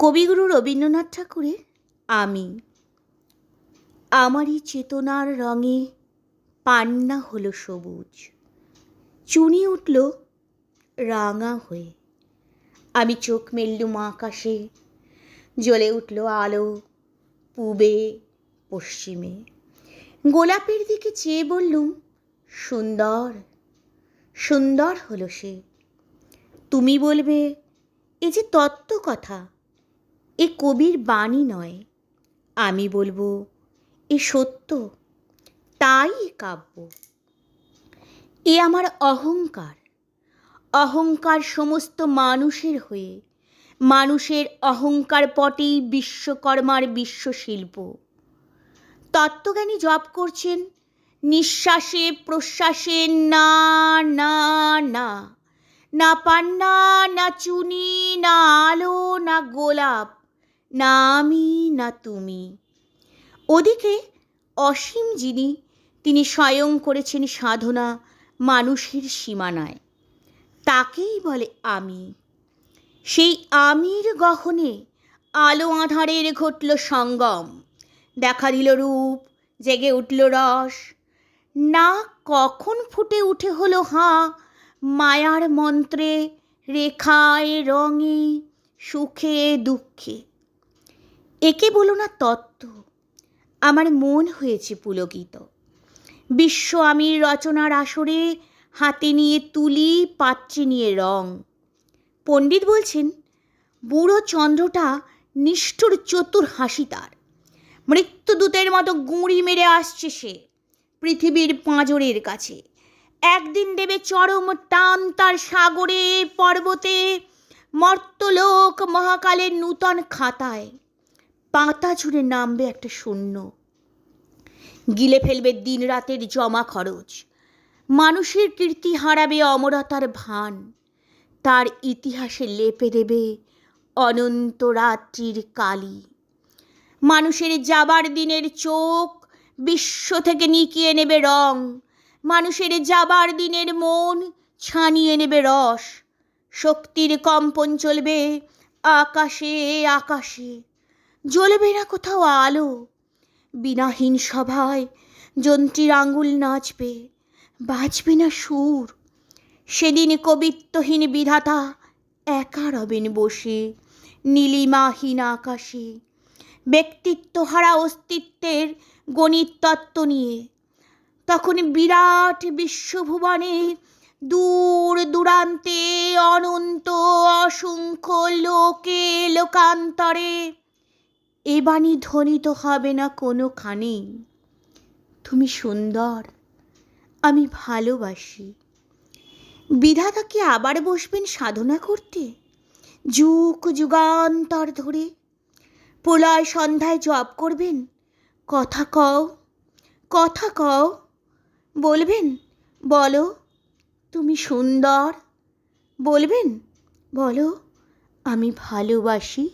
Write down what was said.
কবিগুরু রবীন্দ্রনাথ ঠাকুরের আমি। আমারই চেতনার রঙে পান্না হলো সবুজ, চুনি উঠল রাঙা হয়ে। আমি চোখ মেললুম আকাশে, জ্বলে উঠল আলো পূবে পশ্চিমে। গোলাপের দিকে চেয়ে বললুম, সুন্দর সুন্দর হলো সে। তুমি বলবে, এ যে তত্ত্ব কথা, এ কবির বাণী নয়। আমি বলবো, এ সত্য, তাই কাব্য। এ আমার অহংকার, অহংকার সমস্ত মানুষের হয়ে। মানুষের অহংকার পটেই বিশ্বকর্মার বিশ্বশিল্প। তত্ত্বজ্ঞানী জপ করছেন নিঃশ্বাসে প্রশ্বাসে, না না না, না পান্না, না চুনি, না আলো, না গোলাপ, না আমি, না তুমি। ওদিকে অসীম যিনি, তিনি স্বয়ং করেছেন সাধনা মানুষের সীমানায়, তাকেই বলে আমি। সেই আমির গহনে আলো আঁধারের ঘটল সঙ্গম। দেখা দিল রূপ, জেগে উঠল রস। না কখন ফুটে উঠে হলো হাঁ, মায়ার মন্ত্রে, রেখায় রঙে, সুখে দুঃখে। একে বলো না তত্ত্ব, আমার মন হয়েছে পুলকিত। বিশ্ব আমির রচনার আসরে হাতে নিয়ে তুলি, পাত্রে নিয়ে রং। পণ্ডিত বলছেন, বুড়ো চন্দ্রটা নিষ্ঠুর চতুর হাসি তার। মৃত্যুদূতের মতো গুঁড়ি মেরে আসছে সে পৃথিবীর পাঁজরের কাছে। একদিন দেবে চরম টান তার সাগরে পর্বতে, মর্তলোক মহাকালের নূতন খাতায় পাতা ঝুড়ে নামবে একটা শূন্য। গিলে ফেলবে দিন রাতের জমা খরচ। মানুষের কীর্তি হারাবে অমরতার ভান। তার ইতিহাসে লেপে দেবে অনন্ত রাত্রির কালি। মানুষের যাবার দিনের চোখ বিশ্ব থেকে নিকিয়ে নেবে রং। মানুষের যাবার দিনের মন ছানিয়ে নেবে রস। শক্তির কম্পন চলবে আকাশে আকাশে, জ্বলবে না কোথাও আলো। বিনাহীন সভায় যন্ত্রীর আঙুল নাচবে, বাজবে না সুর। সেদিন কবিত্বহীন বিধাতা একা রবেন বসে নীলিমাহীন আকাশে, ব্যক্তিত্বহারা অস্তিত্বের গণিত তত্ত্ব নিয়ে। তখন বিরাট বিশ্বভুবনে দূর দূরান্তে অনন্ত অসংখ্য লোকে লোকান্তরে এ বাণী ধ্বনিত হবে না কোনোখানে, তুমি সুন্দর, আমি ভালোবাসি। বিধাতা কি আবার বসবেন সাধনা করতে যুগ যুগান্তর ধরে? প্রলয় সন্ধ্যায় জপ করবেন, কথা কও, কথা কও, বলবেন, বলো তুমি সুন্দর, বলবেন, বলো আমি ভালোবাসি।